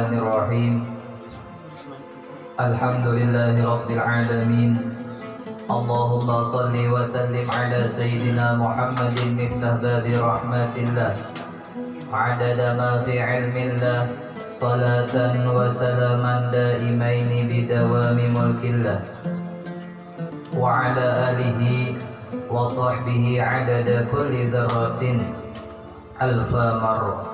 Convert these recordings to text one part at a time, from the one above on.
Bismillahirrahmanirrahim. Alhamdulillahirabbil alamin. Allahumma salli wa sallim ala sayyidina Muhammadin miftah babi rahmatillah. Adada ma fi ilmillah. Salatan wa salaman daimaini bidawami mulkillah. Wa ala alihi wa sahbihi adada kulli dzarratin alfa marrah.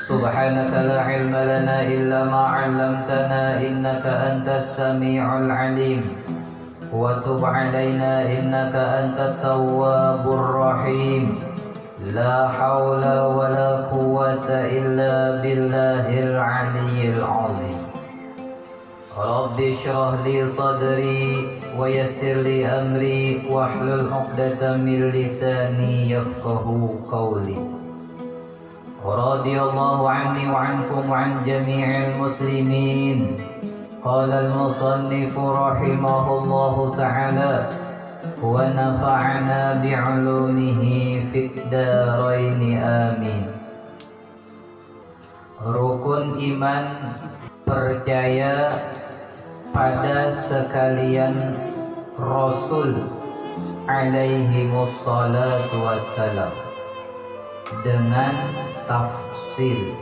Subhanaka la ilma lana illa ma 'allamtana innaka antas sami'ul 'alim wa tub 'alaina innaka antat tawwabur rahim. La haula wa la quwwata illa billahil 'aliyyil 'azim. Rabbi shrah li sadri wa yassir li amri wahlul 'uqdatam min lisani yafqahu qawli. Radiyallahu anni wa ankum wa an jami'il muslimin. Qala al-musannif rahimahullahu ta'ala wa nafa'ana bi'ulumihi fid daraini amin. Rukun iman, percaya pada sekalian Rasul alaihi wassalatu wassalam dengan tafsil,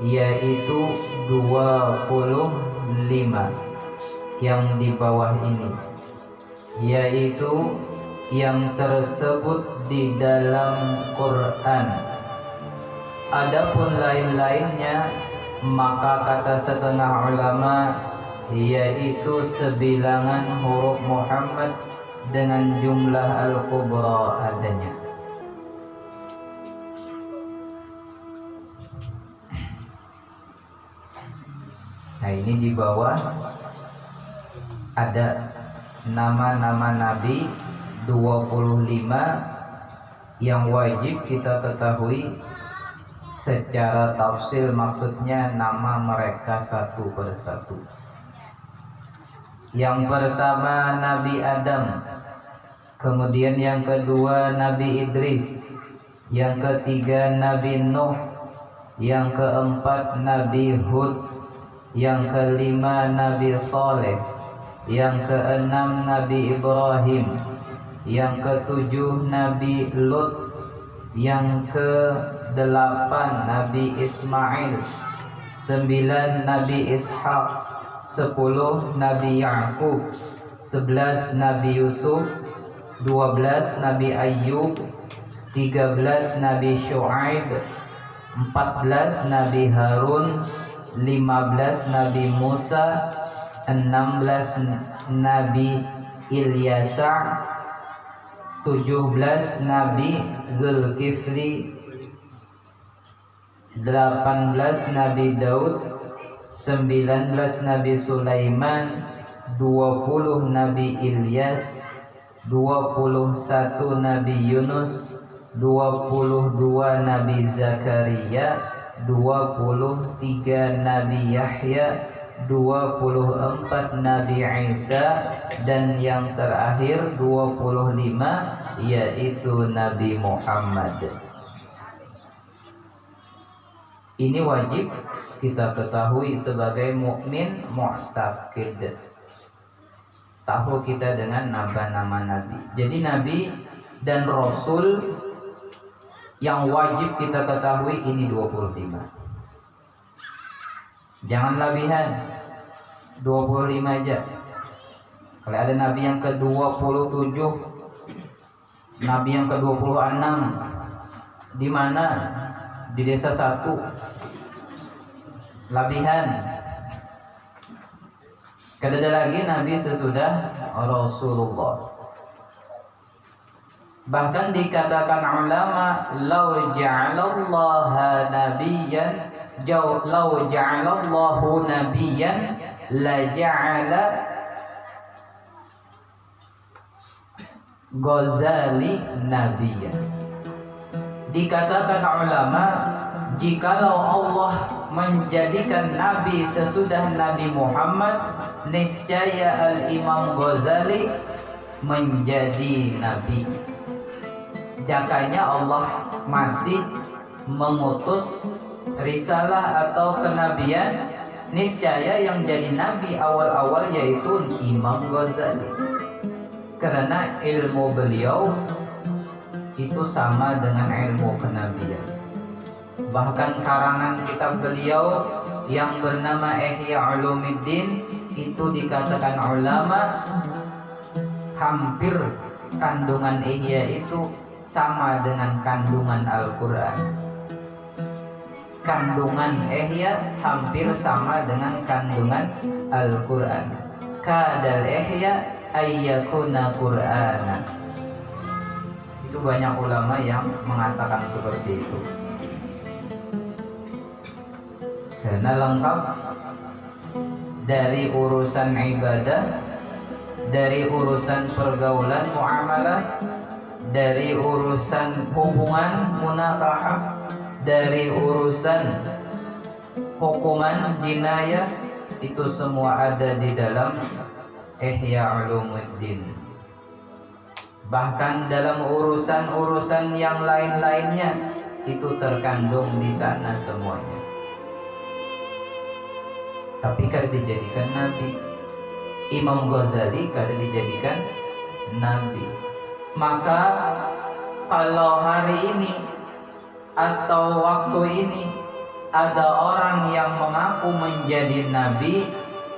yaitu 25 yang di bawah ini, yaitu yang tersebut di dalam Quran. Adapun lain-lainnya maka kata setengah ulama yaitu sebilangan huruf Muhammad dengan jumlah al-kubra adanya. Nah, ini di bawah ada nama-nama Nabi 25 yang wajib kita ketahui secara tafsil, maksudnya nama mereka satu persatu. Yang pertama Nabi Adam, kemudian yang kedua Nabi Idris, yang ketiga Nabi Nuh, yang keempat Nabi Hud, yang kelima Nabi Saleh, yang keenam Nabi Ibrahim, yang ketujuh Nabi Lut, yang kedelapan Nabi Ismail, 9 Nabi Ishaq, 10 Nabi Ya'qub, 11 Nabi Yusuf, 12 Nabi Ayyub, 13 Nabi Shu'aib, 14 Nabi Harun, 15 Nabi Musa, 16 Nabi Ilyasa, 17 Nabi Zulkifli, 18 Nabi Daud, 19 Nabi Sulaiman, 20 Nabi Ilyas, 21 Nabi Yunus, 22 Nabi Zakaria, 23 Nabi Yahya, 24 Nabi Isa, dan yang terakhir 25 yaitu Nabi Muhammad. Ini wajib kita ketahui sebagai mukmin mu'taqid. Tahu kita dengan nama-nama Nabi. Jadi Nabi dan Rasul yang wajib kita ketahui ini 25. Jangan lebihan, 25 aja. Kalau ada Nabi yang ke-27, Nabi yang ke-26, di mana? Di desa satu. Lebihan. Ada lagi Nabi sesudah Rasulullah. Bahkan dikatakan ulama, lau ja'alallaha nabiyyan, lau ja'alallahu nabiyyan la ja'ala Ghazali nabiyyan. Dikatakan ulama, jikalau Allah menjadikan Nabi sesudah Nabi Muhammad, niscaya Al-Imam Ghazali menjadi Nabi. Jakanya Allah masih mengutus risalah atau kenabian, niscaya yang jadi nabi awal-awal yaitu Imam Ghazali. Karena ilmu beliau itu sama dengan ilmu kenabian. Bahkan karangan kitab beliau yang bernama Ihya Ulumuddin itu dikatakan ulama hampir kandungan Ihya itu sama dengan kandungan Al-Quran. Kandungan Ihya hampir sama dengan kandungan Al-Quran. Kadal Ihya ayyakuna Qur'ana. Itu banyak ulama yang mengatakan seperti itu. Karena lengkap dari urusan ibadah, dari urusan pergaulan muamalah, dari urusan hubungan munakahah, dari urusan hukuman jinayah, itu semua ada di dalam Ihya Ulumuddin. Bahkan dalam urusan-urusan yang lain-lainnya itu terkandung di sana semuanya. Tapi kada dijadikan nabi. Imam Ghazali kada dijadikan nabi. Maka kalau hari ini atau waktu ini ada orang yang mengaku menjadi nabi,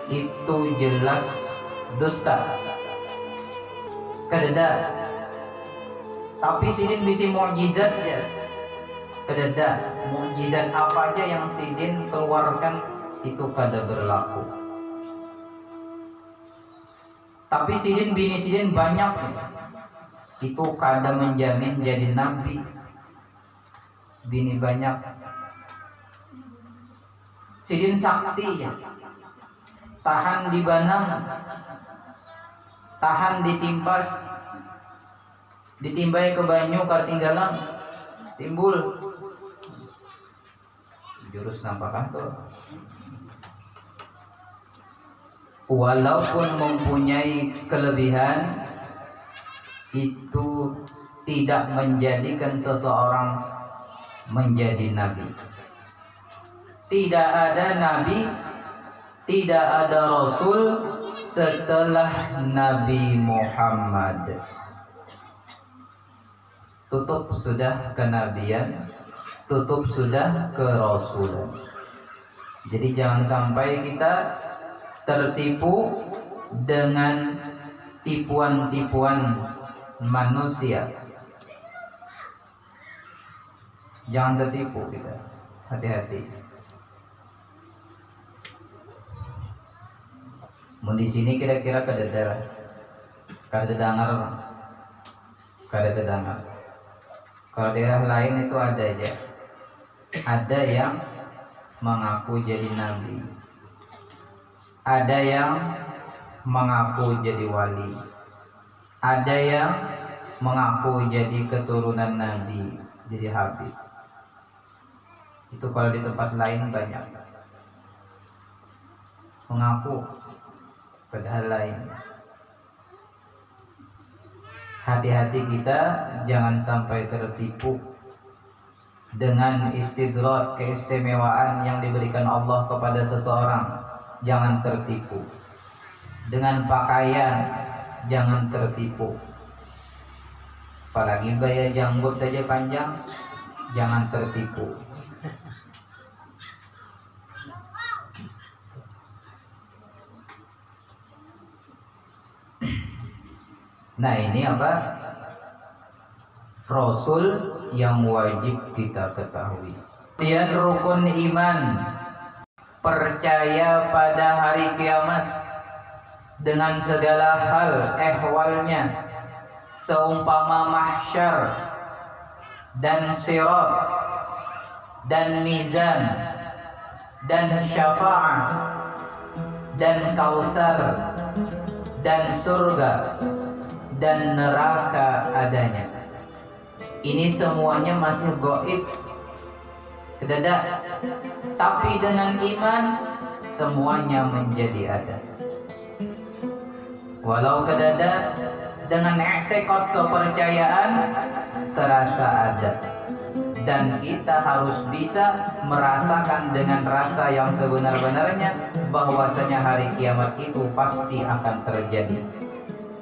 itu jelas dusta. Kadada. Tapi sidin bisi mukjizat ya. Kadada. Mukjizat apa aja yang sidin keluarkan itu kada berlaku. Tapi sidin bini sidin banyak, itu kada menjamin jadi nabi. Bini banyak. Sidin sakti ya. Tahan di banang, tahan ditimpas, ditimbai ke banyu kartinggalan, timbul jurus nampakan tuh. Walaupun mempunyai kelebihan, itu tidak menjadikan seseorang menjadi nabi. Tidak ada nabi, tidak ada rasul setelah Nabi Muhammad. Tutup sudah kenabian, tutup sudah kerasulan. Jadi jangan sampai kita tertipu dengan tipuan-tipuan manusia. Jangan tertipu kita. Hati-hati. Mau di sini kira-kira kada dengar. Kalau daerah lain itu ada aja. Ada yang mengaku jadi nabi. Ada yang mengaku jadi wali. Ada yang mengaku jadi keturunan nabi, jadi habib. Itu kalau di tempat lain banyak. Mengaku padahal lain. Hati-hati kita jangan sampai tertipu dengan istidrat, keistimewaan yang diberikan Allah kepada seseorang. Jangan tertipu. Dengan pakaian jangan tertipu. Apalagi bayar janggut aja panjang, jangan tertipu. Nah ini apa? Rasul yang wajib kita ketahui. Kemudian rukun iman, percaya pada hari kiamat dengan segala hal ehwalnya, seumpama mahsyar dan sirat dan mizan dan syafa'ah dan kausar dan surga dan neraka adanya. Ini semuanya masih gaib, kedada. Tapi dengan iman semuanya menjadi ada. Walau kedada, dengan i'tiqad kepercayaan terasa ada. dan kita harus bisa merasakan dengan rasa yang sebenar-benarnya bahwasanya hari kiamat itu pasti akan terjadi.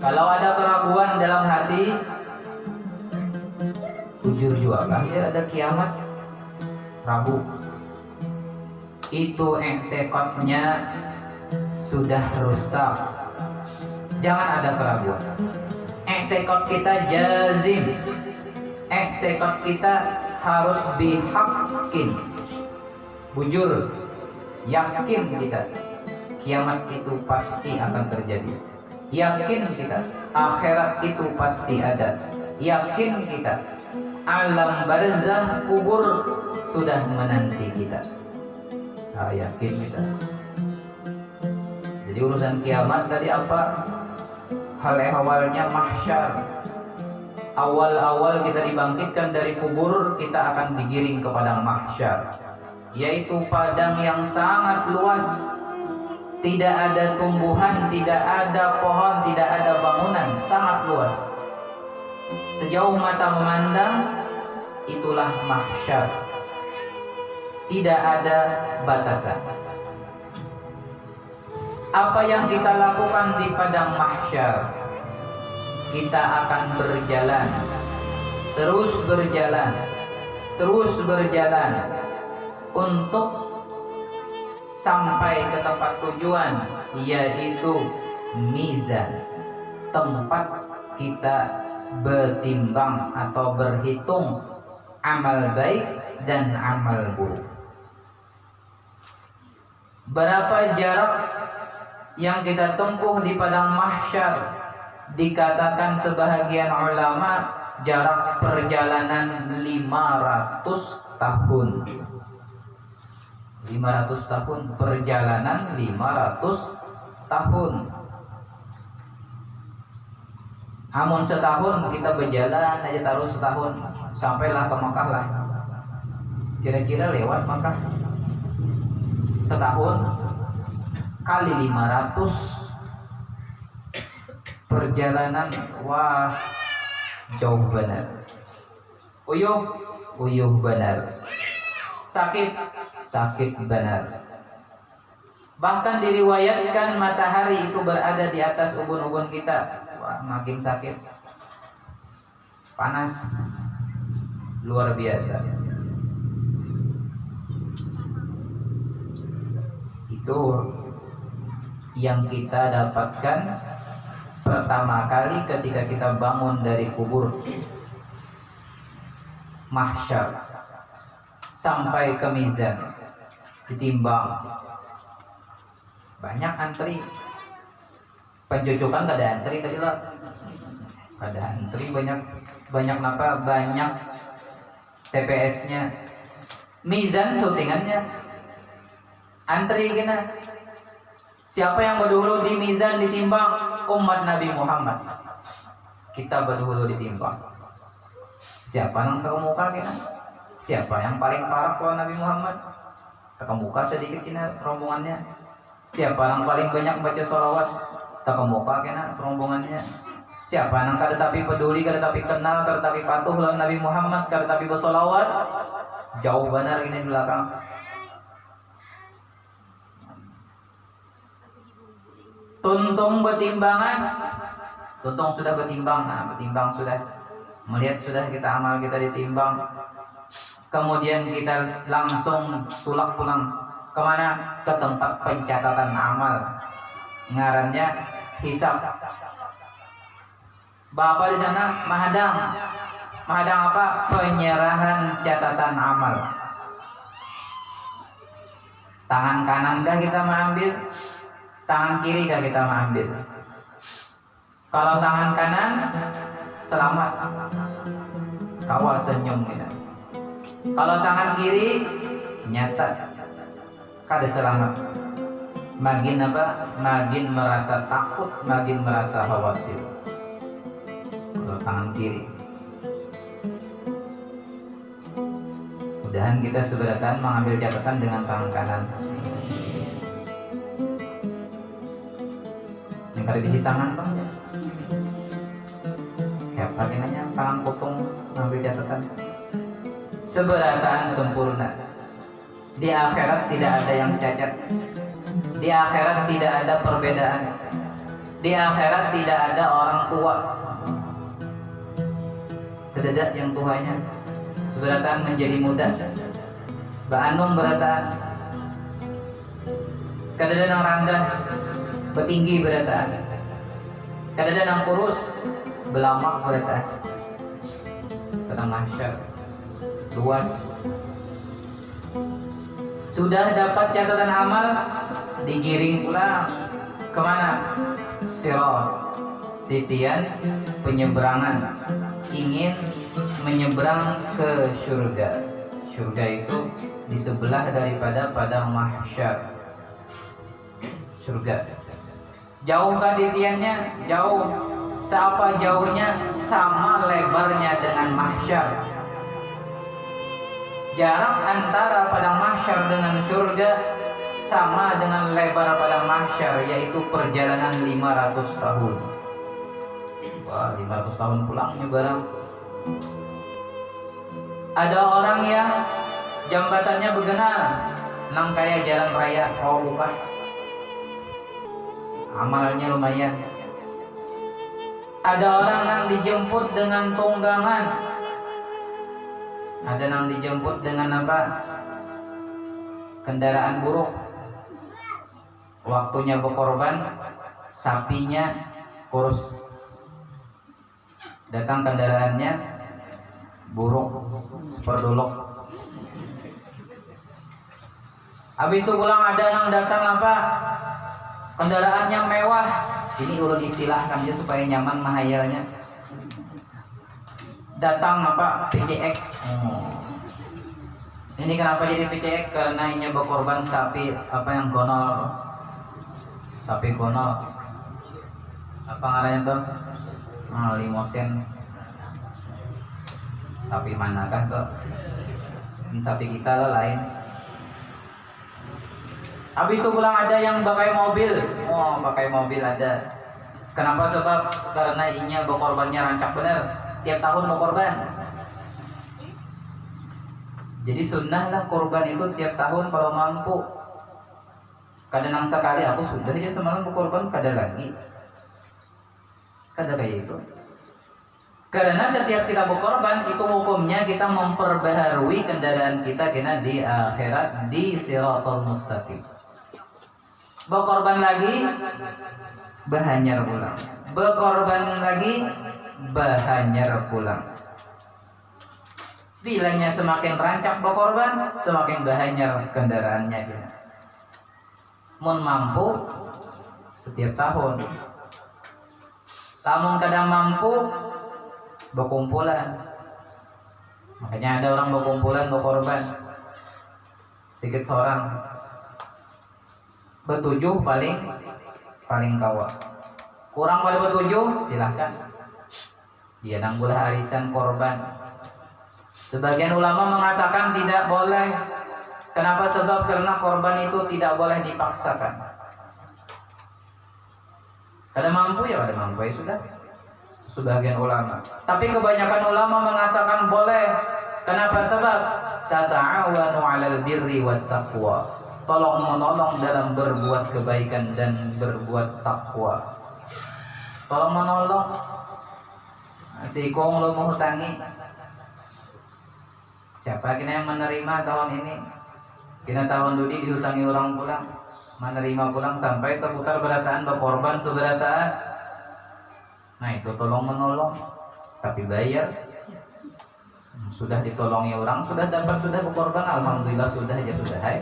Kalau ada keraguan dalam hati, jujur juga ya ada kiamat, ragu, itu tekadnya sudah rusak. Jangan ada keraguan. Tekad kita jazim, tekad kita harus bihaqqin, bujur, yakin kita kiamat itu pasti akan terjadi. Yakin kita akhirat itu pasti ada. Yakin kita alam barzakh kubur sudah menanti kita. Yakin kita. Jadi urusan kiamat tadi apa? Hal awalnya mahsyar. Awal-awal kita dibangkitkan dari kubur, kita akan digiring ke padang mahsyar, yaitu padang yang sangat luas. Tidak ada tumbuhan, tidak ada pohon, tidak ada bangunan, sangat luas. Sejauh mata memandang, itulah mahsyar. Tidak ada batasan. Apa yang kita lakukan di padang mahsyar? Kita akan berjalan, terus berjalan, terus berjalan untuk sampai ke tempat tujuan, yaitu mizan, tempat kita bertimbang atau berhitung amal baik dan amal buruk. Berapa jarak yang kita tempuh di padang mahsyar? Dikatakan sebahagian ulama jarak perjalanan 500 tahun. 500 tahun, perjalanan 500 tahun. Amun setahun kita berjalan aja taruh setahun, sampailah ke Makkah lah. Kira-kira lewat Makkah. Setahun kali 500 perjalanan, wah jauh benar. Uyuh benar. Sakit benar. Bahkan diriwayatkan matahari itu berada di atas ubun-ubun kita. Wah, makin sakit. Panas luar biasa. Itu yang kita dapatkan pertama kali ketika kita bangun dari kubur mahsyar sampai ke mizan, ditimbang. Banyak antri, pencucukan gak ada antri tadi lah, ada antri banyak apa, banyak TPS-nya. Mizan syutingannya antri kena. Siapa yang berdahulu di mizan ditimbang? Umat Nabi Muhammad. Kita berdahulu ditimbang. Siapa yang terkemuka kena? Siapa yang paling parah kalau Nabi Muhammad? Terkemuka sedikit kena rombongannya. Siapa yang paling banyak baca sholawat? Terkemuka kena rombongannya. Siapa yang kada tapi peduli, kada tapi kenal, kada tapi patuh lawan Nabi Muhammad, kada tapi bersolawat? Jauh benar ini di belakang. Tuntung bertimbangan, tuntung sudah bertimbang, bertimbang sudah, melihat sudah kita amal kita ditimbang. Kemudian kita langsung tulak pulang kemana? Ke tempat pencatatan amal, ngarannya hisab. Bapak di sana mahadang apa? Penyerahan catatan amal. Tangan kanan kah kita mengambil? Tangan kiri kan kita mengambil. Kalau tangan kanan selamat, kawal senyum kita. Kalau tangan kiri nyata, kada selamat. Makin apa? Makin merasa takut, makin merasa khawatir. Kalau tangan kiri. Mudahan kita seberatan mengambil catatan dengan tangan kanan. Kada bisi tangan bang, kayak pakaiannya tangan potong ngambil catatan. seberataan sempurna. Di akhirat tidak ada yang cacat. Di akhirat tidak ada perbedaan. Di akhirat tidak ada orang tua. Tidak ada yang tuanya. Seberataan menjadi muda. Ba'anum berataan. Kadada yang rendah, betinggi berataan. Kadada yang kurus, belamak berataan. Tanah mahsyar luas. Sudah dapat catatan amal, digiring pula kemana? Sirat, titian penyeberangan. Ingin menyeberang ke surga. Surga itu di sebelah daripada padang mahsyar. Surga. Jauhkah titiannya? Jauh. Seapa jauhnya? Sama lebarnya dengan mahsyar. Jarak antara padang mahsyar dengan surga sama dengan lebar padang mahsyar, yaitu perjalanan 500 tahun. Wah, 500 tahun pulangnya barang. Ada orang yang jambatannya begenal, nang kayak jalan raya, oh bukan. Amalnya lumayan. Ada orang yang dijemput dengan tunggangan. Ada yang dijemput dengan apa? Kendaraan buruk. Waktunya berkorban, sapinya kurus. Datang kendaraannya buruk, berdolok. Habis itu pulang ada yang datang apa? Kendaraannya mewah. Ini urut istilahkan aja supaya nyaman mahayalnya. Datang apa? PCX. Ini kenapa jadi PCX? Karena ini berkorban sapi apa yang gonol. Sapi gonol. Apa ngaranya tuh? Limousine. Sapi mana kan tuh? Ini sapi kita lah lain. Habis itu pulang ada yang pakai mobil. Oh, pakai mobil ada. Kenapa? Sebab karena inya berkorbannya rancak bener. Tiap tahun berkorban. Jadi sunnah lah korban itu tiap tahun kalau mampu. Kadang sekali aku sudah aja semalam berkorban, kada lagi. Kada kayak itu. Karena setiap kita berkorban itu hukumnya kita memperbaharui kendaraan kita kena di akhirat di siratal mustaqim. Berkorban lagi bahanyar pulang. Berkorban lagi bahanyar pulang. Bilanya semakin rancak berkorban, semakin bahanyar kendaraannya kita. Mun mampu setiap tahun. Lamun kadang mampu berkumpulan. Makanya ada orang berkumpulan berkorban. Sedikit seorang. Bertujuh paling kawat. Kurang pada bertujuh silahkan. Dia nanggulah arisan korban. Sebagian ulama mengatakan tidak boleh. Kenapa? Sebab karena korban itu tidak boleh dipaksakan. Kada mampu ya kada mampu ya sudah. Sebagian ulama. Tapi kebanyakan ulama mengatakan boleh. Kenapa? Sebab tata'awanu 'alal birri wat taqwa. Tolong menolong dalam berbuat kebaikan dan berbuat takwa. Tolong menolong. Si Kong lo mau hutangi. Siapa kena yang menerima tahun ini? Kena tahun dudi dihutangi orang pulang. Menerima pulang sampai terputar berataan berkorban seberataan. Nah itu tolong menolong. Tapi bayar. Sudah ditolongi orang, sudah dapat, sudah berkorban. Alhamdulillah sudah aja sudah. Hai.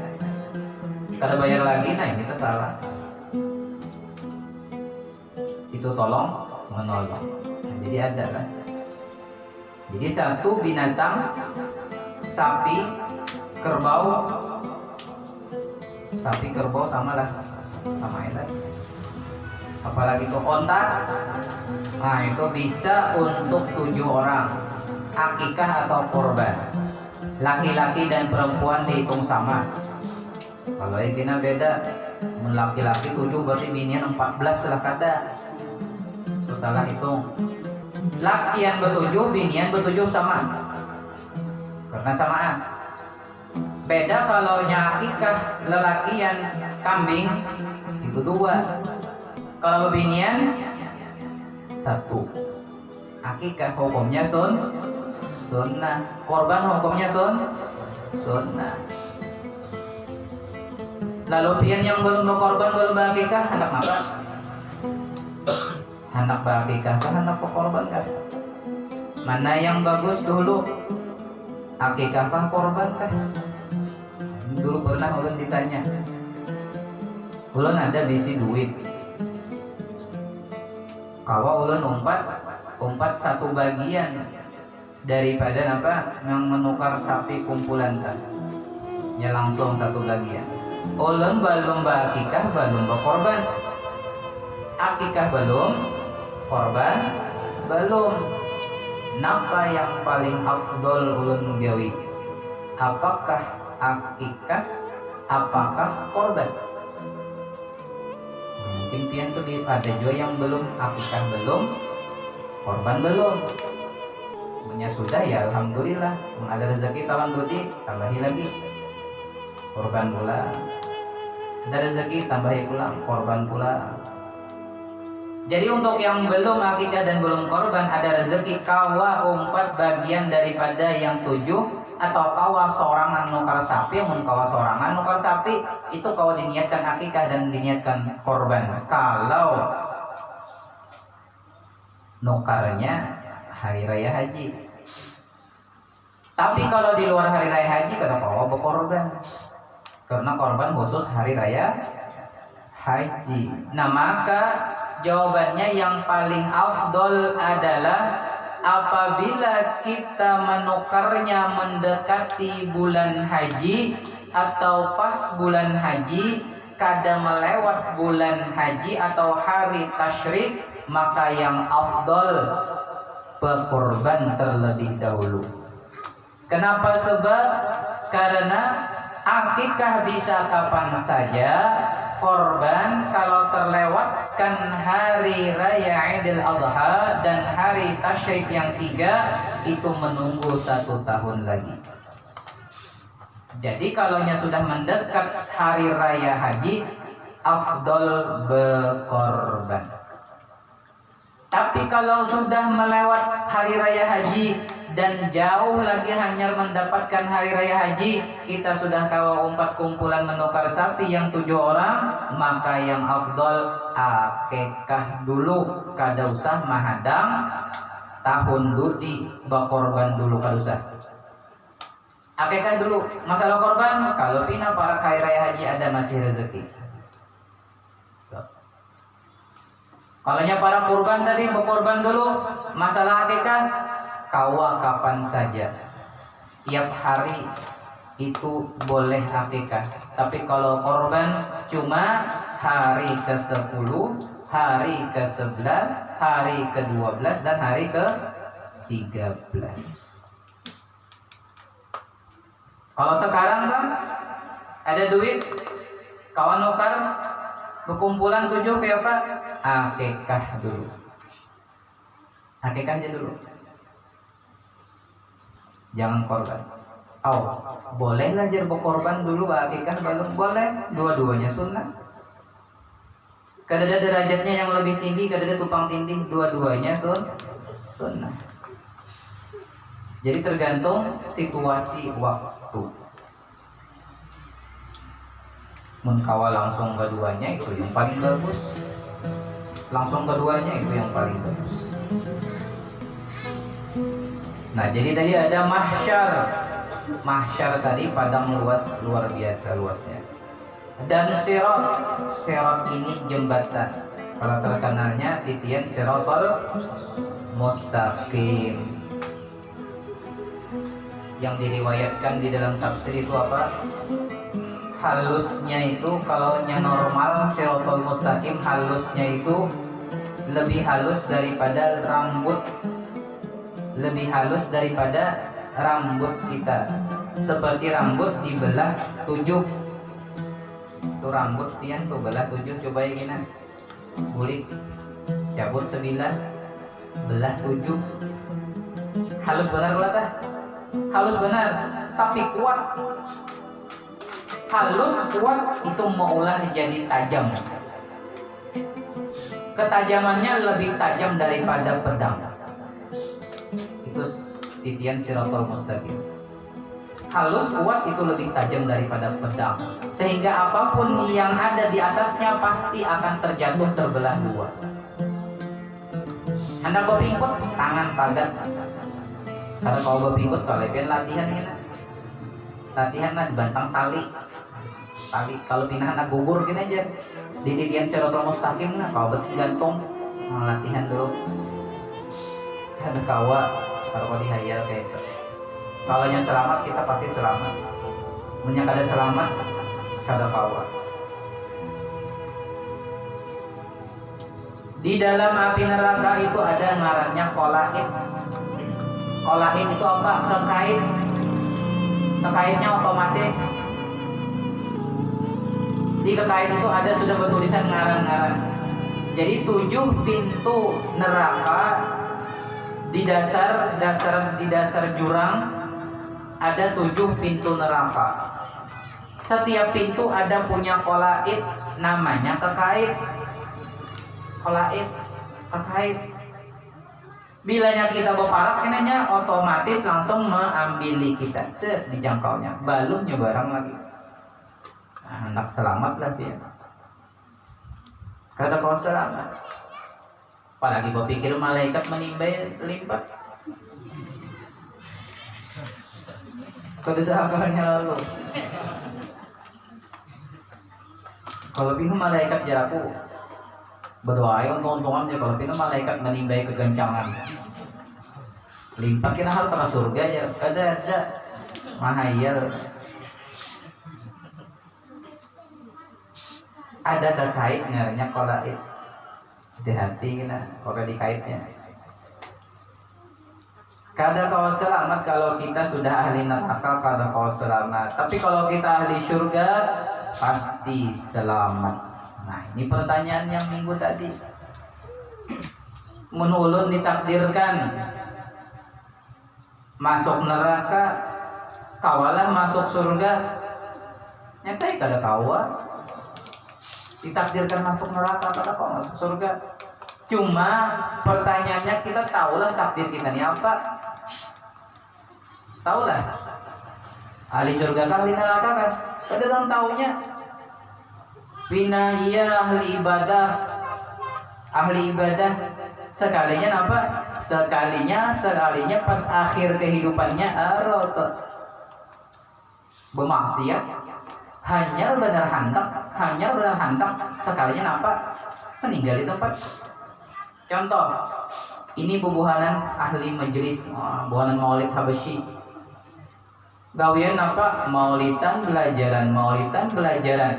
Kada bayar lagi, nah ini kita salah. Itu tolong menolong. Nah, jadi ada kan. Jadi satu binatang, sapi, kerbau, sama lah, sama enak. Apalagi itu onta, nah itu bisa untuk 7 orang, akikah atau korban. Laki-laki dan perempuan dihitung sama. Kalau yang beda, laki-laki 7 berarti binian 14 lah kada. So, salah hitung. Lakian bertujuh, binian bertujuh sama. karena samaan. Beda kalau akikah lelakian kambing itu 2. Kalau bebinian 1. Akikah hukumnya sunnah, korban hukumnya sunnah. Lalu pian yang belum berkorban belum berakikah hendak apa? Hendak berakikah kan hendak berkorban kan? Mana yang bagus dulu? Akikah kan korban kan? Dulu pernah ulun ditanya, ulun ada bisi duit, kawa ulun umpat 1 bagian daripada apa yang menukar sapi kumpulan kan, ya langsung 1 bagian. Ulun belum berakikah, belum berkorban. Akikah belum, korban belum. Napa yang paling afdol ulun gawi? Apakah akikah, apakah korban? Mungkin pian tuh ada juga yang belum, akikah belum, korban belum. Punya sudah ya alhamdulillah, ada rezeki tahun berarti tambahi lagi, korban pula. Ada rezeki tambahi pula, korban pula. Jadi untuk yang belum akikah dan belum korban, ada rezeki kawa umpat bagian daripada yang 7, atau kawa sorangan nukar sapi. Mun kawa sorangan nukar sapi itu kawa diniatkan akikah dan diniatkan korban. Kalau nukarnya hari raya haji. Tapi kalau di luar hari raya haji kata kawa berkorban, karena korban khusus hari raya haji. Nah maka jawabannya yang paling afdol adalah apabila kita menukarnya mendekati bulan haji atau pas bulan haji, kada melewat bulan haji atau hari tasyrik, maka yang afdol berkorban terlebih dahulu. Kenapa? Sebab karena akikah bisa kapan saja, korban kalau terlewatkan hari raya Idul Adha dan hari tasyrik yang 3 itu menunggu 1 tahun lagi. Jadi kalaunya sudah mendekat hari raya haji, afdol berkorban. Tapi kalau sudah melewat hari raya haji dan jauh lagi hanya mendapatkan hari raya haji, kita sudah kawa umpat kumpulan menukar sapi yang 7 orang, maka yang afdol akikah dulu, kada usah mahadang tahun dudi, berkorban dulu kada usah. Akikah dulu. Masalah korban, kalau pina para hari raya haji ada masih rezeki. Kalaunya para kurban tadi berkorban dulu, masalah akikah kawa kapan saja, tiap hari itu boleh akikah. Tapi kalau korban cuma hari ke-10, hari ke-11, hari ke-12 dan hari ke-13. Kalau sekarang bang ada duit, kawan nukar berkumpulan 7 kayak apa? Akikah dulu. Akikah aja dulu. Jangan korban. Bolehlah jadi berkorban dulu, akikah belum boleh. Dua-duanya sunnah. Kada ada derajatnya yang lebih tinggi, kada ada tumpang tindih. Dua-duanya sunnah. Jadi tergantung situasi waktu. Mun kawa langsung keduanya itu yang paling bagus. Langsung keduanya itu yang paling bagus. Nah jadi tadi ada mahsyar. Mahsyar tadi padang luas, luar biasa luasnya. Dan sirat ini jembatan. Kalau terkenalnya titian siratal mustaqim. Yang diriwayatkan di dalam tafsir itu apa? Halusnya itu kalau yang normal siratal mustaqim halusnya itu lebih halus daripada rambut, lebih halus daripada rambut kita. Seperti rambut dibelah 7. Itu rambut pian tuh belah 7, coba ya gini. Kulit cabut 9, belah 7. Halus benar belah tah? halus benar, tapi kuat. Halus kuat itu maulah jadi tajam. Ketajamannya lebih tajam daripada pedang. Itu titian Siratal Mustaqim. Halus kuat itu lebih tajam daripada pedang, sehingga apapun yang ada di atasnya pasti akan terjatuh terbelah dua. Hendak bopingkut tangan padat. Karena kalau bopingkut kalau latihan ini, latihan dibantang tali. Kalau pindah anak gugur gini aja. Di titian Siratal Mustaqim kalau gantung latihan dulu. Ada kawa kalau dihayal kayak itu. Kalau yang selamat kita pasti selamat. Punya kada selamat kada kawa. Di dalam api neraka itu ada ngarannya kolain. Kolain itu apa? Kekait. Kekaitnya otomatis. Di kekait itu ada sudah bertulisan ngaran-ngaran. Jadi 7 pintu neraka di dasar jurang ada 7 pintu neraka. Setiap pintu ada punya kolaid, namanya kekait. Kolaid, kekait. Bilanya kita berparak kinanya otomatis langsung mengambil kita dijangkaunya. Balungnya barang lagi. Anak selamat lah dia. Kada kau selamat. Apalagi berpikir malaikat menimbai lipat. Kada akalnya lalu. Kalau pintu malaikat jaraku berdoa ya untung-untungan aja kalau pintu malaikat menimbai kegancangan. Lipat kena hal ke surga ya. Kada mahayal. Ada kekait ngarannya kolaid. Hati-hati kena kalau dikaitnya. Kada kau selamat kalau kita sudah ahli neraka, kada kau selamat. Tapi kalau kita ahli surga pasti selamat. Nah, ini pertanyaan yang minggu tadi. Mun ulun ditakdirkan masuk neraka, kawalan masuk surga. Nyata kada kawa. Ditakdirkan masuk neraka kada kok masuk surga. Cuma pertanyaannya kita tahulah takdir kita ini apa? Tahulah. Ahli surga kan ahli neraka kan? Kada dong tahunya. Bina iya ahli ibadah. Ahli ibadah sekalinya apa? Sekalinya pas akhir kehidupannya bermaksiat. Hanya benar hantak sekalinya apa? Meninggal di tempat. Contoh, ini bubuhanan ahli majelis, bubuhanan maulid Habasyi. Gawian apa? Maulidan belajaran.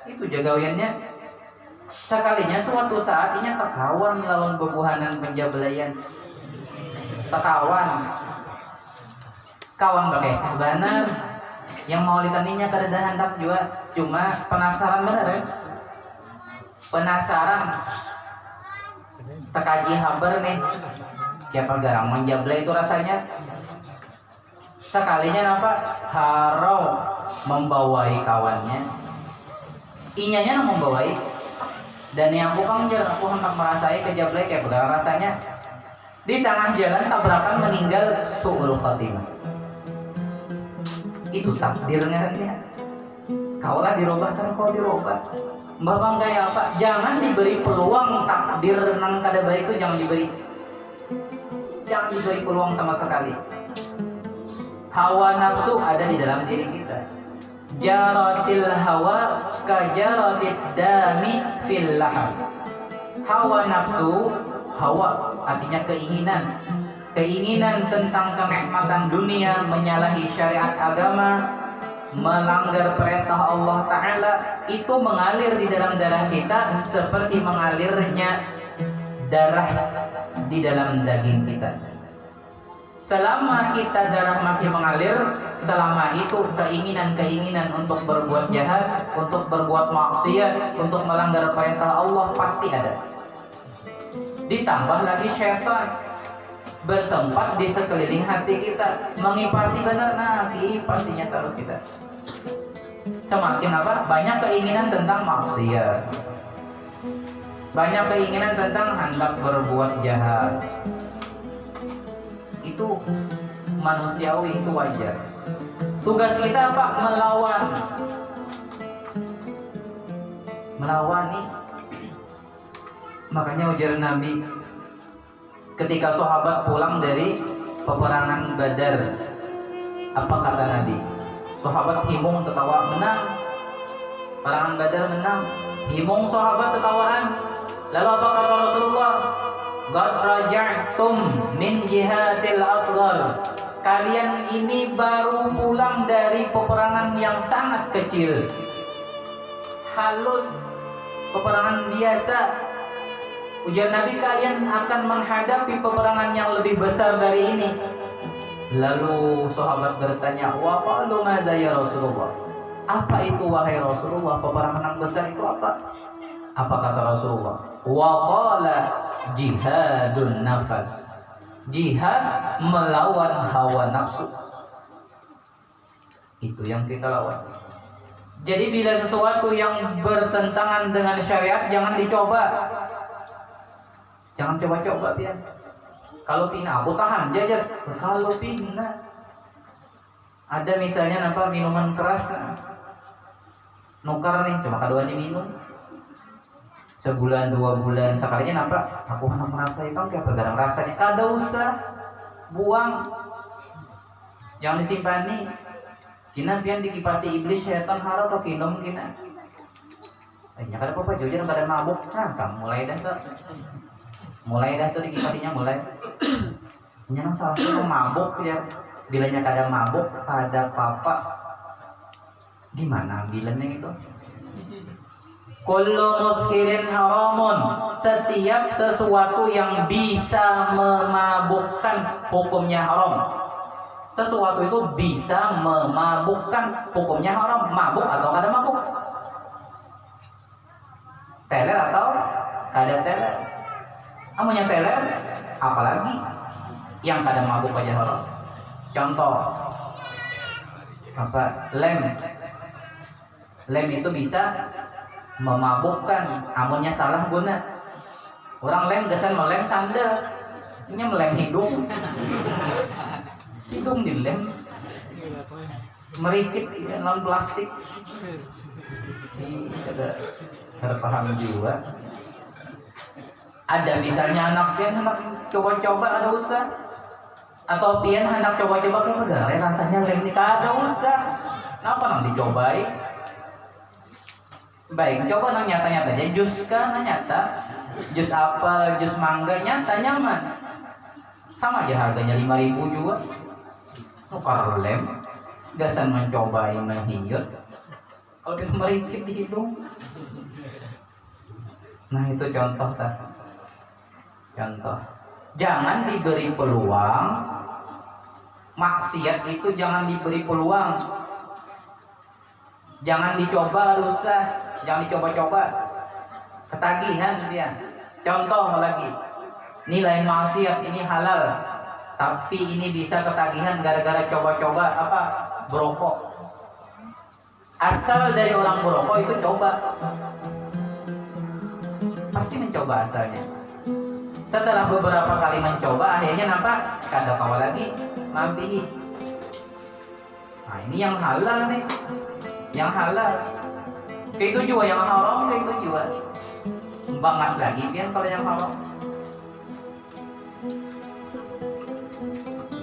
Itu juga gawiannya. Sekalinya suatu saat ini tekawan lawan bubuhanan penjabelayan. Tekawan. Kawan pakai sabanar. Yang maulidan ini kada handak juga, cuma penasaran bener ya. Penasaran. Tekaji haber nih. Siapa jarang menjabla itu rasanya. Sekalinya apa? Harau membawai kawannya. Inyanya membawai. Dan yang aku hendak merasai kejablay kayak begal rasanya. Di tengah jalan tabrakan meninggal su'ul khatimah. Itu takdir ngarannya. Kaulah dirubah kan kau dirubah. Mbak bang kayak apa? Jangan diberi peluang takdir nang kada baik itu jangan diberi peluang sama sekali. Hawa nafsu ada di dalam diri kita. Jaratil hawa kajaratid dami fil lahar. Hawa nafsu, hawa artinya keinginan tentang kenikmatan dunia, menyalahi syariat agama, melanggar perintah Allah Ta'ala, itu mengalir di dalam darah kita seperti mengalirnya darah di dalam daging kita. Selama kita darah masih mengalir, selama itu keinginan untuk berbuat jahat, untuk berbuat maksiat, untuk melanggar perintah Allah pasti ada. Ditambah lagi syaitan. bertempat di sekeliling hati kita, mengipasi benar. Nah, kipasinya terus kita. Semakin apa? Banyak keinginan tentang maksiat, banyak keinginan tentang hendak berbuat jahat. Itu manusiawi, itu wajar. Tugas kita apa? Melawan nih. Makanya ujar Nabi ketika sahabat pulang dari peperangan Badar, apa kata Nabi? Sahabat himung ketawa, menang. Peperangan Badar menang. Himung sahabat ketawaan. Lalu apa kata Rasulullah? Qad raja'tum min jihadil asghar. Kalian ini baru pulang dari peperangan yang sangat kecil. Halus, peperangan biasa. Ujar Nabi, kalian akan menghadapi peperangan yang lebih besar dari ini. Lalu sahabat bertanya, wa qalu madza ya Rasulullah? Apa itu wahai Rasulullah? Peperangan yang besar itu apa? Apa kata Rasulullah? Wa qala jihadun nafas. Jihad melawan hawa nafsu. Itu yang kita lawan. Jadi bila sesuatu yang bertentangan dengan syariat jangan dicoba. Jangan coba-coba ya. Kalau pina aku tahan jajan. Kalau pina ada misalnya apa minuman keras, nukar nih, cuma kadoan diminum. Sebulan 2 bulan sekalinya nampak aku hendak merasa itu kayak bergadang rasanya. Kada usah buang, jangan disimpan nih. Kina pian dikipasi iblis syaitan hara atau kinom kina. Banyak ada apa jujur pada mabuk. Nah, mulai dah tuh dikipasinya mulai. Nyang salah satu mabuk ya. Bilanya kada mabuk, kada apa-apa. Gimana bilanya itu? Kullu muskirin haramun. Setiap sesuatu yang bisa memabukkan hukumnya haram. Sesuatu itu bisa memabukkan hukumnya haram. Mabuk atau kada mabuk? Teler atau kada teler? Amunya teler, apalagi yang kada mabuk aja haram. Contoh apa? Lem itu bisa memabukkan, amunnya salah guna. Orang lem gasan melem sandal, nya melem hidung. Hidung dilem, merikit non plastik. Ini ada paham juga. Ada misalnya anak pian hendak coba-coba ada usah, atau pian hendak coba-coba kayak bagaimana rasanya lem ini kada usah. Kenapa nang dicobai? Baik, coba nang nyata-nyata aja. Jus kan nyata, jus apel, jus mangga nyata nyaman. Sama aja harganya 5.000 juga. Nukar lem, gasan mencoba menghiyut. Kalau bisa merikit di hidung. Nah itu contoh tak. Contoh. Jangan diberi peluang. Maksiat itu jangan diberi peluang. Jangan dicoba rusak, jangan dicoba-coba. Ketagihan dia. Contoh lagi. Nilai maksiat ini halal, tapi ini bisa ketagihan gara-gara coba-coba apa? Berokok. Asal dari orang berokok itu coba. Pasti mencoba asalnya. Setelah beberapa kali mencoba, akhirnya nampak kada kawa lagi, mampi. Nah ini yang halal nih. Yang halal, itu juga yang haram, itu juga banget lagi pian kalau yang haram.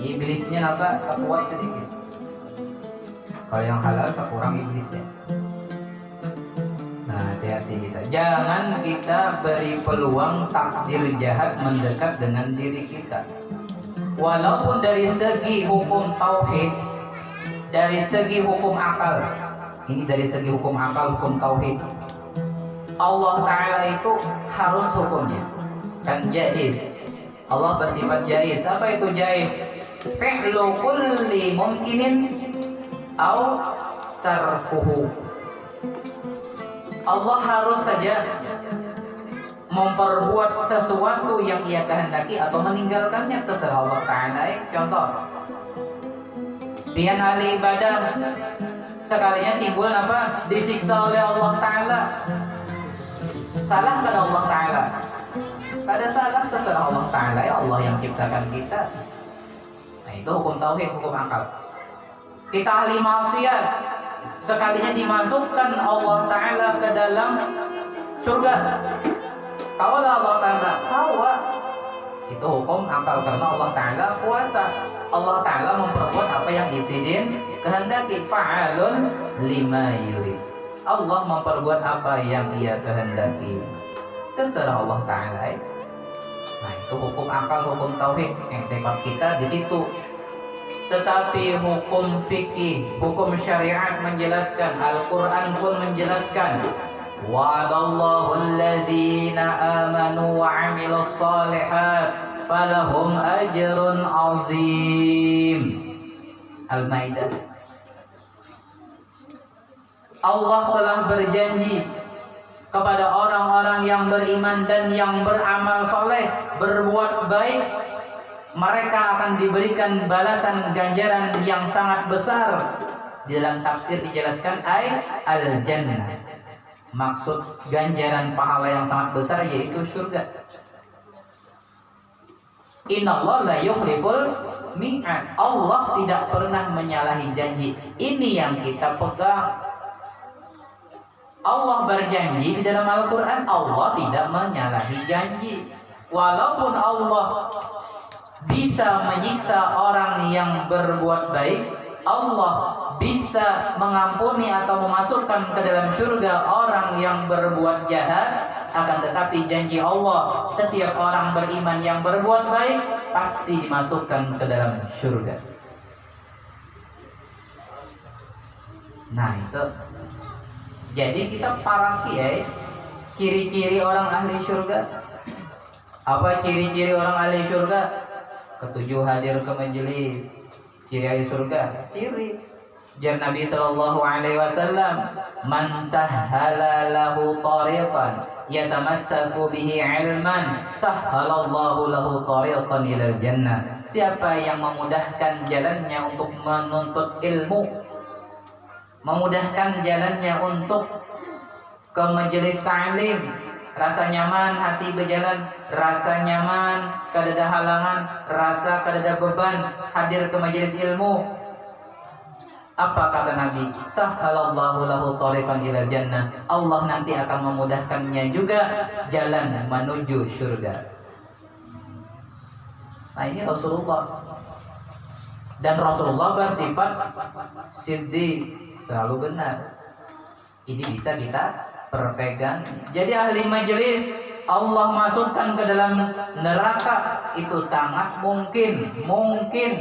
Iblisnya nampak kuat sedikit. Kalau yang halal tak kurang iblisnya. Nah hati-hati kita. Jangan kita beri peluang takdir jahat mendekat dengan diri kita. Walaupun dari segi hukum tauhid, dari segi hukum akal. Ini dari segi hukum akal, hukum tauhid. Allah Ta'ala itu harus hukumnya kan jaiz. Allah bersifat jaiz. Apa itu jaiz? Fi'lu kulli mumkinin au tarkuhu. Allah harus saja memperbuat sesuatu yang ia kehendaki atau meninggalkannya, terserah Allah Ta'ala. Contoh, pian ahli ibadah sekalinya timbul apa? Disiksa oleh Allah Ta'ala. Salah kepada Allah Ta'ala? Kada salah, terserah Allah Ta'ala, ya Allah yang ciptakan kita. Nah itu hukum tauhid, hukum akal. Kita ahli maksiat, sekalinya dimasukkan Allah Ta'ala ke dalam surga. Kaulah Allah Ta'ala, kawa. Itu hukum akal karena Allah Ta'ala kuasa. Allah Ta'ala memperbuat apa yang isidin kehendaki. Fa'alun lima yurid. Allah memperbuat apa yang ia kehendaki, terserah Allah Ta'ala. Nah itu hukum akal, hukum tauhid yang tekad kita di situ. Tetapi hukum fikih, hukum syariat menjelaskan, Al-Quran pun menjelaskan, wa'adallahu alladhina amanu wa 'amilus shalihat falahum ajrun 'azim. Al-Maidah. Allah telah berjanji kepada orang-orang yang beriman dan yang beramal soleh, berbuat baik, mereka akan diberikan balasan ganjaran yang sangat besar. Di dalam tafsir dijelaskan al-jannah. Maksud ganjaran pahala yang sangat besar yaitu surga. Innallaha la yukhliful mi'ad. Allah tidak pernah menyalahi janji. Ini yang kita pegang. Allah berjanji di dalam Al-Quran, Allah tidak menyalahi janji. Walaupun Allah bisa menyiksa orang yang berbuat baik, Allah bisa mengampuni atau memasukkan ke dalam surga orang yang berbuat jahat. Akan tetapi janji Allah, setiap orang beriman yang berbuat baik pasti dimasukkan ke dalam surga. Nah itu. Jadi kita para kiai, ciri-ciri orang ahli surga. Apa ciri-ciri orang ahli surga? Ketujuh, hadir ke majelis. Ciri ahli surga, ciri. Jar Nabi SAW, man sahhala lahu tariqan yatamassaku bihi ilman sahhalallahu lahu tariqan ilal jannah. Siapa yang memudahkan jalannya untuk menuntut ilmu, memudahkan jalannya untuk ke majelis ta'lim, rasa nyaman hati berjalan, rasa nyaman kada ada halangan, rasa kada ada beban hadir ke majelis ilmu. Apa kata Nabi? Sahhalallahu lahu tariqan ilal jannah. Allah nanti akan memudahkannya juga jalan menuju surga. Nah ini Rasulullah. Dan Rasulullah bersifat siddiq, selalu benar. Ini bisa kita perpegang. Jadi ahli majelis Allah masukkan ke dalam neraka itu sangat mungkin.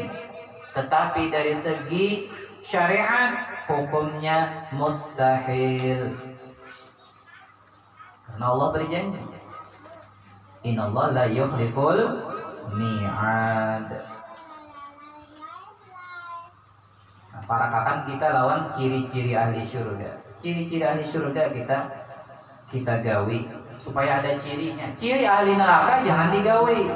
Tetapi dari segi syariat hukumnya mustahil. Karena Allah berjanji, innallaha la yukhliful mi'ad. Parakakan kita lawan ciri-ciri ahli surga. Ciri-ciri ahli surga kita gawi supaya ada cirinya. Ciri ahli neraka jangan digawi.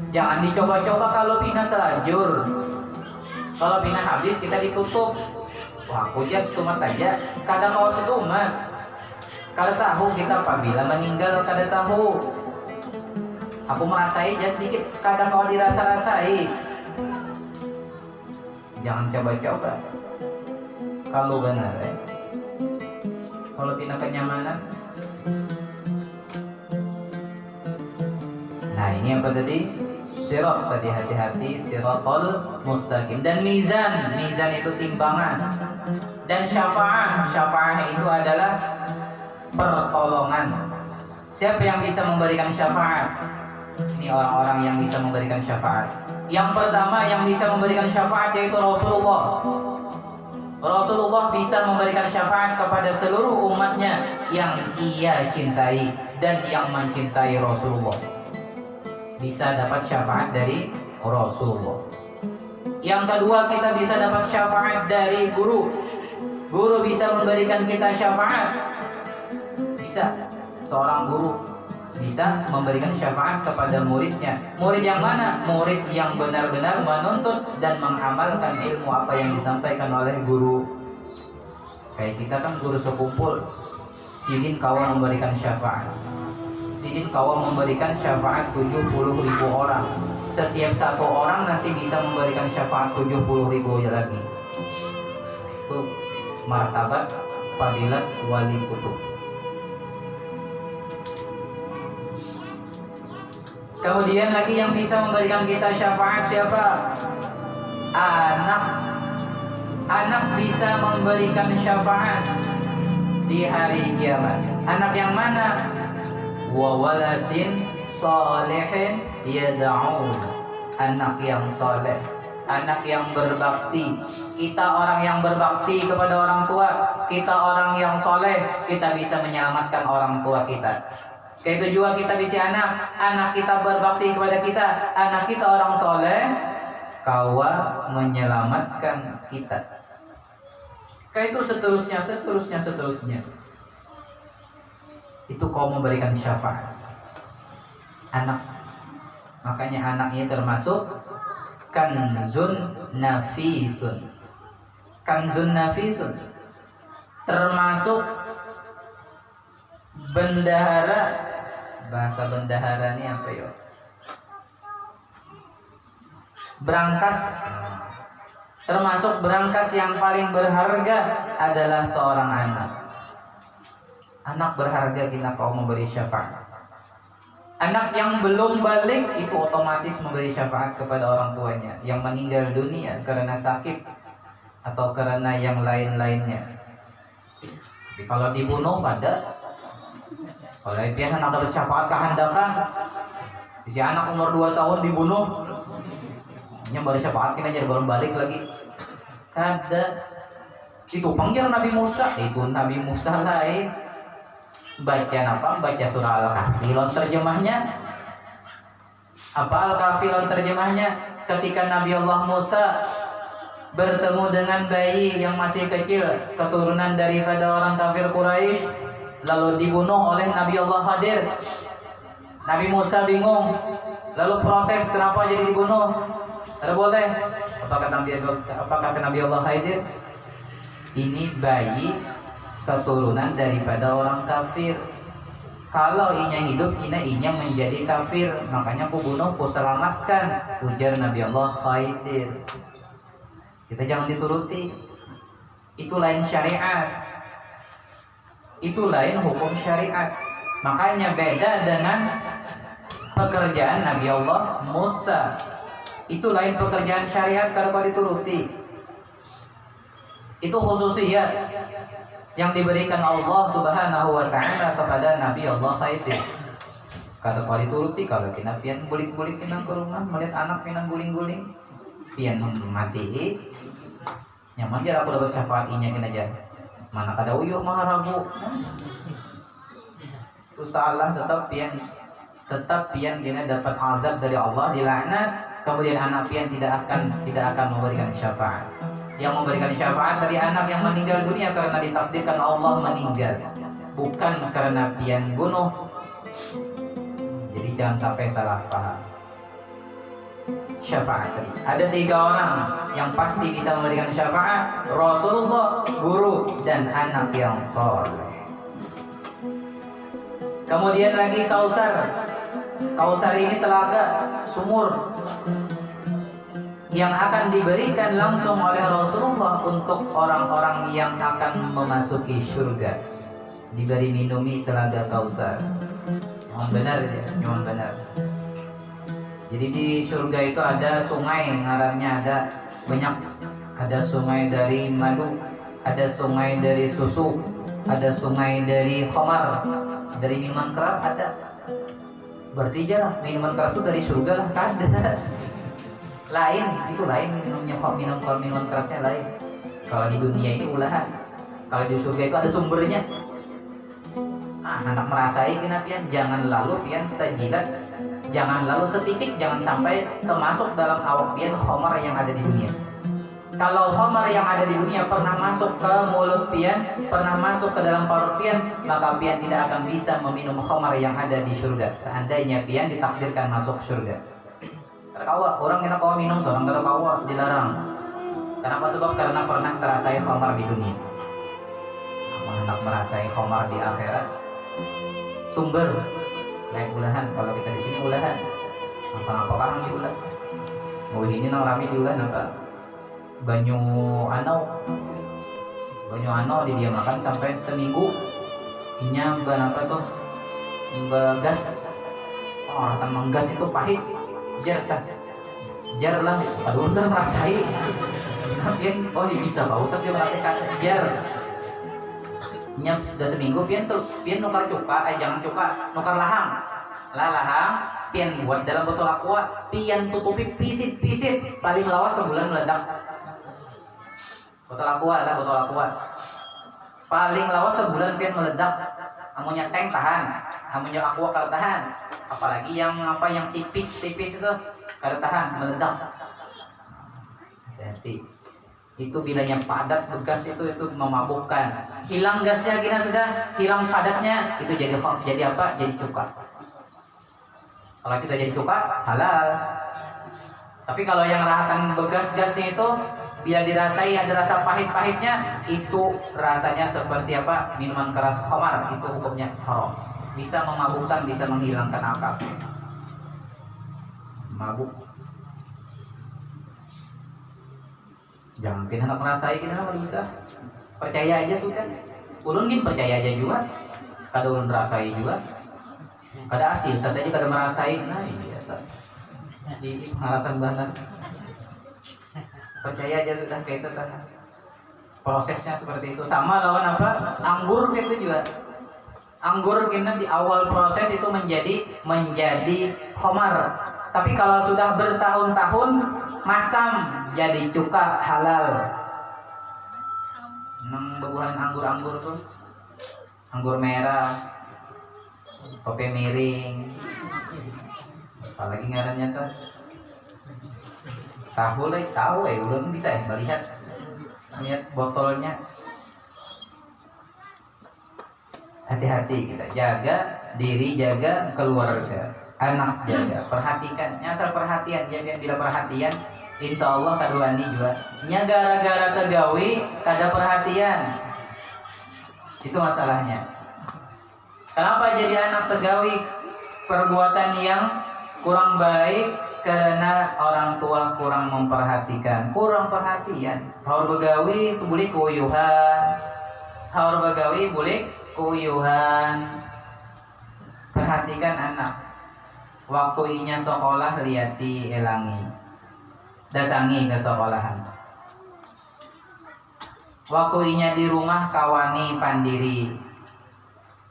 Jangan dicoba-coba kalau pina selajur. Kalau pina habis kita ditutup. Wah, kujar setumat aja. Kadang kau setumat. Kada tahu kita apabila meninggal, kada tahu. Aku merasai aja sedikit. Kadang kau dirasa-rasai. Jangan coba-coba. Kalau benar kalau tidak kenyamanan. Nah ini apa tadi? Sirat tadi, hati-hati. Siratul mustaqim. Dan mizan itu timbangan. Dan syafaah itu adalah pertolongan. Siapa yang bisa memberikan syafaat? Ini orang-orang yang bisa memberikan syafaat. Yang pertama yang bisa memberikan syafaat yaitu Rasulullah. Rasulullah bisa memberikan syafaat kepada seluruh umatnya yang ia cintai dan yang mencintai Rasulullah. Bisa dapat syafaat dari Rasulullah. Yang kedua, kita bisa dapat syafaat dari guru. Guru bisa memberikan kita syafaat. Bisa. seorang guru bisa memberikan syafaat kepada muridnya. Murid yang mana? Murid yang benar-benar menuntut dan mengamalkan ilmu apa yang disampaikan oleh guru. Kayak kita kan guru sekumpul, sidin kawan memberikan syafaat. Sidin kawan memberikan syafaat 70.000 orang. Setiap satu orang nanti bisa memberikan syafaat 70.000 lagi. Itu martabat fadilat wali kutub. Kemudian lagi yang bisa memberikan kita syafaat siapa? Anak. Anak bisa memberikan syafaat di hari kiamat. Anak yang mana? Wa waladin salihin yad'un. Anak yang saleh, anak yang berbakti. Kita orang yang berbakti kepada orang tua, kita orang yang soleh, kita bisa menyelamatkan orang tua kita. Kayak itu juga kita bisa anak kita berbakti kepada kita, anak kita orang soleh, kawa menyelamatkan kita. Kayak itu seterusnya. Itu kau memberikan syafaat. Anak, makanya anak ini termasuk kanzun nafisun. Kanzun nafisun termasuk bendahara. Bahasa bendahara ini apa ya? Berangkas. Termasuk berangkas yang paling berharga adalah seorang anak. Anak berharga kita kau memberi syafaat. Anak yang belum balik itu otomatis memberi syafaat kepada orang tuanya yang meninggal dunia karena sakit atau karena yang lain-lainnya. Tapi kalau dibunuh pada, kalau biasa anak dapat syafaat kehandakan, si anak umur 2 tahun dibunuh, yang baru syafaatin aja baru balik lagi. Ada itu panggil Nabi Musa, itu Nabi Musa lain. Baca apa? Baca surah Al-Kahfi terjemahnya. Apa Al-Kahfi terjemahnya? Ketika Nabi Allah Musa bertemu dengan bayi yang masih kecil, keturunan daripada orang kafir Quraisy, lalu dibunuh oleh Nabi Allah Khadir. Nabi Musa bingung, lalu protes kenapa jadi dibunuh. Ada boleh? Apa kata Nabi Allah Khadir? Ini bayi keturunan daripada orang kafir. Kalau inya hidup, inya menjadi kafir, makanya ku bunuh, ku selamatkan, ujar Nabi Allah Khadir. Kita jangan dituruti. Itu lain syariat. Itu lain hukum syariat. Makanya beda dengan pekerjaan Nabi Allah Musa. Itu lain pekerjaan syariat kalau dituruti. Itu khususiyat yang diberikan Allah Subhanahu wa taala kepada Nabi Allah Khadir. Kalau dituruti, kalau kena pian guling-guling pinang ke rumah, melihat anak pinang guling-guling, pian mati. Nyaman jar aku dapat syafaat inya kena jar. Mana kada uyuh mah ragu. Itu salah, tetap pian kena dapat azab dari Allah, dilaknat. Kemudian anak pian tidak akan memberikan syafaat. Yang memberikan syafaat dari anak yang meninggal dunia karena ditakdirkan Allah meninggal, bukan karena pian bunuh. Jadi jangan sampai salah paham. Syafaat tadi ada 3 orang yang pasti bisa memberikan syafaat: Rasulullah, guru, dan anak yang soleh. Kemudian lagi Kausar. Kausar ini telaga, sumur yang akan diberikan langsung oleh Rasulullah untuk orang-orang yang akan memasuki surga. Diberi minumi telaga Kausar. Memang benar ya, memang benar. Jadi di surga itu ada sungai, ngarannya ada banyak. Ada sungai dari madu, ada sungai dari susu, ada sungai dari khamar, dari minuman keras ada. Berarti ya minuman keras itu dari surga lah, ada. Lain, itu lain minuman kerasnya lain. Kalau di dunia ini ulahan, kalau di surga itu ada sumbernya. Anak merasai kena pian, jangan lalu pian tajilat, jangan lalu setitik, jangan sampai termasuk dalam awak pian khamar yang ada di dunia. Kalau khamar yang ada di dunia pernah masuk ke mulut pian, pernah masuk ke dalam perut pian, maka pian tidak akan bisa meminum khamar yang ada di surga. Seandainya pian ditakdirkan masuk surga. Kawa, orang kena kawa minum, orang kena kawa dilarang. Kenapa? Sebab karena pernah terasai khamar di dunia. Hendak merasai khamar di akhirat. Sumber lain ulahan. Kalau kita di sini ulahan. Apa orang di ulah? Mau ini nang rame di ulah apa? Banyu anau didiamakan sampai seminggu. Inya apa tuh? Gas. Oh, ratan menggas itu pahit. Jar lah. Aduh, udah merasai. Oh, bisa Pak Ustaz dia merasakan jar. Nya sudah seminggu pian nukar cuka, jangan cuka, nukar lahang. Lahang pian buat dalam botol aqua, pian tutupi pisit paling lawas sebulan meledak. Botol aqua. Paling lawas sebulan pian meledak. Amunnya tank tahan, amunnya aqua kada tahan. Apalagi yang tipis itu kada tahan, meledak. Hati. Itu bilanya padat begas itu memabukkan. Hilang gasnya kira sudah, hilang padatnya itu jadi apa? Jadi cuka. Kalau kita jadi cuka halal. Tapi kalau yang rahatan begas-gasnya itu bila dirasai ada rasa pahit-pahitnya, itu rasanya seperti apa? Minuman keras khamar, itu hukumnya haram. Bisa memabukkan, bisa menghilangkan akal. Mabuk. Jangan pin hendak merasai kita bisa. Percaya aja sudah. Ulun gin percaya aja juga. Kada ulun merasai juga. Kada asil, tadi kada merasai. Nah, ini biasa. Di alasan banget. Percaya aja sudah kayak itu kan. Prosesnya seperti itu. Sama lawan apa? Anggur gitu juga. Anggur kita di awal proses itu menjadi khamar. Tapi kalau sudah bertahun-tahun masam jadi cuka halal. Nang bubuhan anggur-anggur tuh. Anggur merah, kopi miring. Apalagi ngarannya tuh. Tahu belum bisa melihat botolnya. Hati-hati kita jaga diri, jaga keluarga, anak jaga, perhatikan, nyasar perhatian, jangan bila perhatian, insya Allah kaduani juga. Nya gara-gara tegawi kada perhatian, itu masalahnya. Kenapa jadi anak tegawi? Perbuatan yang kurang baik karena orang tua kurang memperhatikan, kurang perhatian. Haur begawi itu boleh kuyuhan, haur begawi boleh kuyuhan. Perhatikan anak. Waktu inya sekolah liati elangi, datangi ke sekolahan. Waktu inya di rumah kawani pandiri,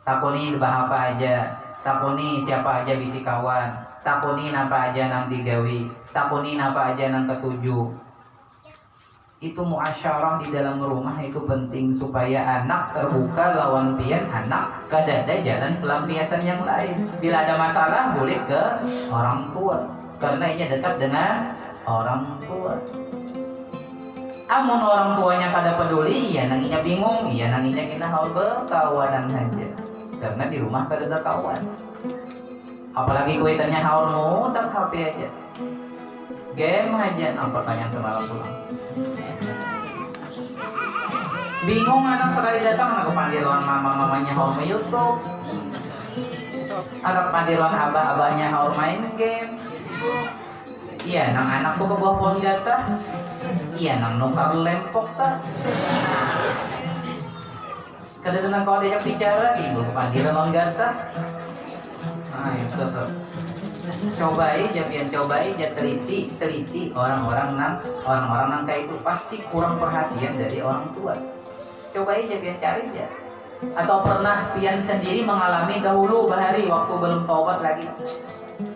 takuni bahapa aja, takuni siapa aja bisi kawan, takuni napa aja nang digawi, takuni napa aja nang ketujuh. Itu muasyarah di dalam rumah itu penting supaya anak terbuka lawan pian, anak kada ada jalan pelampiasan yang lain. Bila ada masalah boleh ke orang tua karena ini dekat dengan orang tua. Amun orang tuanya kada peduli, ya nanginya bingung, ya nanginya kena hal berkawanan saja karena di rumah kada ada kawan. Apalagi kuitannya haur muter HP aja, game aja. Nah, pertanyaan semalam pulang bingung anak sekali datang anak kepandiluan mamanya haur main YouTube, anak kepandiluan abahnya haur main game. Iya nang anak tuh ke bawah pohon jatah, iya nang nukar lempok tak. Kada tenang kau diajak bicara ibu kepandiluan jatah. Nah itu tuh. Cobai aja teliti orang-orang nang kayak itu pasti kurang perhatian dari orang tua. Cobai aja pian cari aja. Atau pernah pian sendiri mengalami dahulu bahari waktu belum taubat lagi.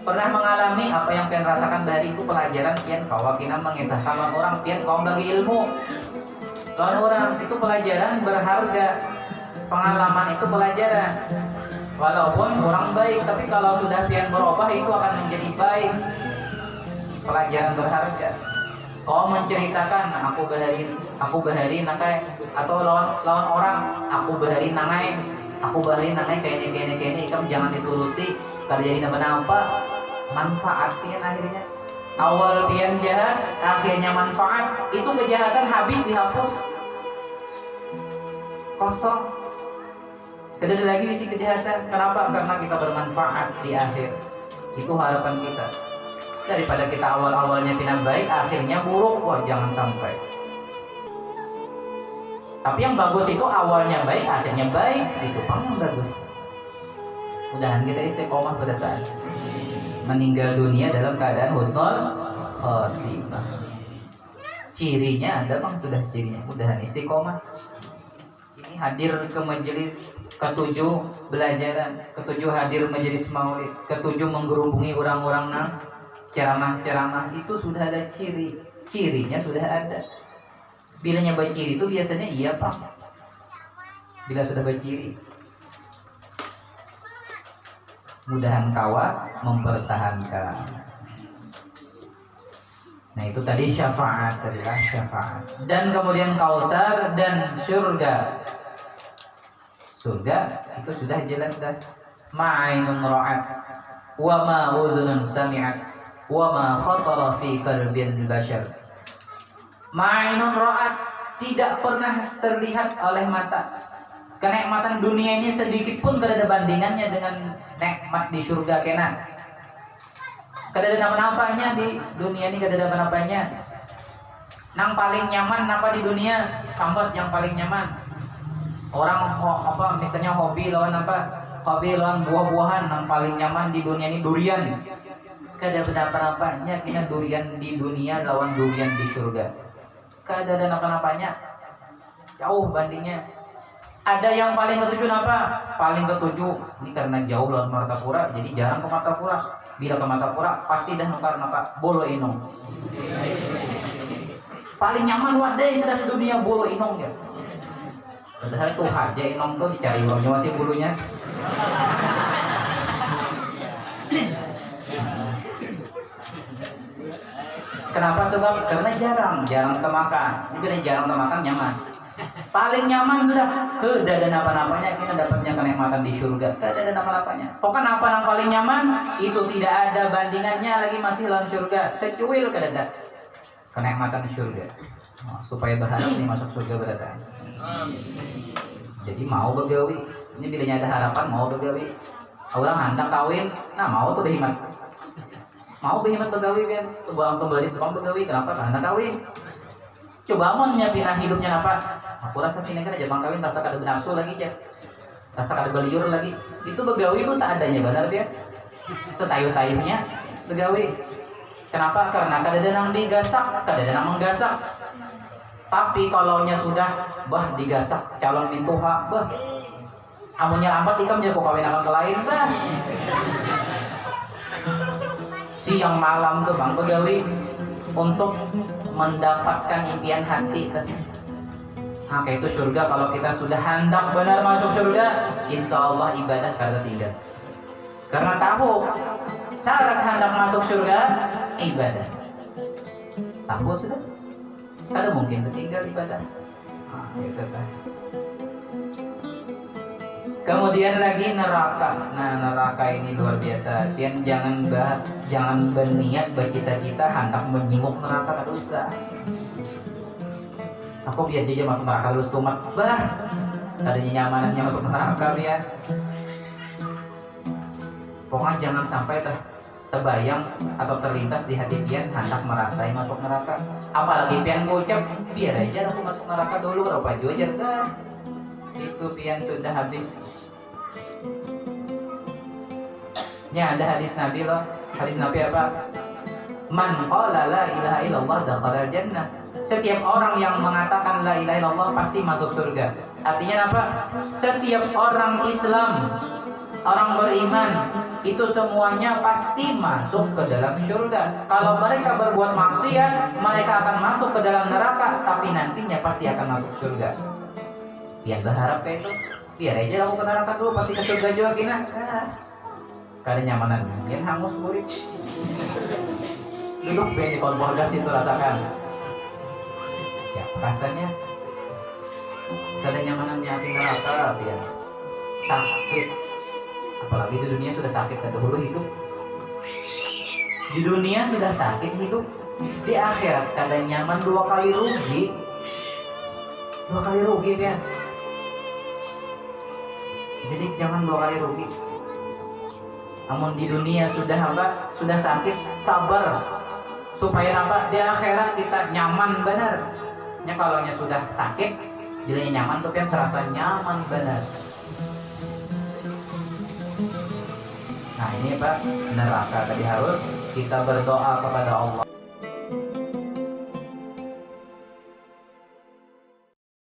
Pernah mengalami apa yang pian rasakan dari itu pelajaran pian kawakina mengisahkan lawan orang, pian kau bagi ilmu lawan orang itu pelajaran berharga. Pengalaman itu pelajaran. Walaupun orang baik, tapi kalau sudah pian berubah itu akan menjadi baik. Pelajaran berharga. Oh menceritakan aku bahari nakai atau lawan orang aku bahari nangai kayak ini kamu jangan dituruti terjadi apa manfaat pian akhirnya awal pian jahat akhirnya manfaat itu kejahatan habis dihapus kosong tidak ada lagi isi kejahatan. Kenapa? Karena kita bermanfaat di akhir. Itu harapan kita. Daripada kita awal-awalnya tidak baik, akhirnya buruk. Wah, jangan sampai. Tapi yang bagus itu awalnya baik, akhirnya baik. Itu yang bagus. Mudahan kita istiqomah pada saat meninggal dunia dalam keadaan husnul khotimah. Cirinya ada bang, sudah cirinya. Mudahan istiqomah. Ini hadir ke majelis, ketujuh belajaran, ketujuh hadir majelis maulid, ketujuh menggerubungi orang-orang nang ceramah-ceramah itu sudah ada cirinya sudah ada. Bila nyaba ciri itu biasanya iya pak. Bila sudah berciri, mudahan kawa mempertahankan. Nah itu tadi syafaat, adalah syafaat. Dan kemudian kausar dan surga. Surga itu sudah jelas dah. Ma'ainun ra'at wa ma udhunun sami'at wa ma khatara fi qalbil bashar. Ma'ainun ra'at, tidak pernah terlihat oleh mata. Kenikmatan dunia ini sedikit pun tidak ada bandingannya dengan nikmat di surga kena. Tidak ada apa-apanya di dunia ini, tidak ada apa-apanya. Nang paling nyaman apa di dunia? Sambat yang paling nyaman. Orang misalnya hobi lawan buah-buahan, yang paling nyaman di dunia ini durian. Kada apa-apanya kena durian di dunia lawan durian di surga. Kada ada apa-apanya. Jauh bandingnya. Ada yang paling ketujuh apa? Paling ketujuh ini karena jauh lawan Martapura, jadi jarang ke Martapura. Bila ke Martapura pasti dah nukar bolo inong. Paling nyaman wadai sudah sedunia bolo inong ya. Padahal itu aja inong tuh dicari uangnya masih bulunya. Kenapa? Sebab karena jarang termakan. Ini bila jarang termakan nyaman. Paling nyaman sudah kedadan apa-apanya kita dapatnya kenikmatan di surga. Kedadan apa-apanya. Pokoknya apa yang paling nyaman itu tidak ada bandingannya lagi masih dalam surga. Secuil kedadan kenikmatan di surga. Supaya berharap ini masuk surga berada. Jadi mau begawi. Ini bilanya ada harapan mau begawi. Orang hendak kawin, nah mau tuh berhemat. Mau berhemat begawi biar uang kembali tukang begawi. Kenapa? Karena kawin. Coba mau nyapinah hidupnya apa? Aku rasa sini kan aja bang kawin rasa kada bernafsu lagi ya. Rasa kada beliur lagi. Itu begawi itu seadanya benar dia. Setayu-tayunya begawi. Kenapa? Karena kada ada nang digasak, kada ada nang menggasak. Tapi kalau nya sudah digasak calon mintuha, amunnya lambat ikam jadi kawin akan ke lain siang malam tuh bang begawi untuk mendapatkan impian hati. Nah itu surga kalau kita sudah hendak benar masuk surga, insya Allah ibadah kada tinggal. Karena tahu syarat hendak masuk surga ibadah. Tahu sudah. Ada mungkin tertinggal ibadah. Kemudian lagi neraka. Nah neraka ini luar biasa. Pian jangan berniat bercita-cita hendak menyinggung neraka, kada usah. Aku biar aja masuk neraka lulus tumat. Ada nyamanannya masuk neraka biar. Pokoknya jangan sampai terbayang atau terlintas di hati pian hendak merasai masuk neraka. Apalagi pian ngucap biar aja aku masuk neraka dulu berapa jujur kan. Itu pian sudah habis. Ya ada hadis Nabi loh. Hadis Nabi apa? Man qala la ilaha illallah dakhala jannah. Setiap orang yang mengatakan la ilaha illallah pasti masuk surga. Artinya apa? Setiap orang Islam, orang beriman itu semuanya pasti masuk ke dalam surga. Kalau mereka berbuat maksiat, mereka akan masuk ke dalam neraka, tapi nantinya pasti akan masuk surga. Biar berharap kayak itu, biar aja aku ke neraka dulu, pasti ke surga juga kina. Kada nyamanan, biar hangus murid. Duduk biar di kompor gas itu rasakan. Ya rasanya kenyamanan hati neraka ya sakit, apalagi di dunia sudah sakit dahulu hidup, di dunia sudah sakit hidup, di akhirat kadang nyaman dua kali rugi ya. Jadi jangan dua kali rugi. Namun di dunia sudah apa? Sudah sakit, sabar supaya apa? Di akhirat kita nyaman benar. Ya kalau sudah sakit, jadi nyaman tuh kan terasa nyaman benar. Nah ini Pak, neraka tadi harus kita berdoa kepada Allah.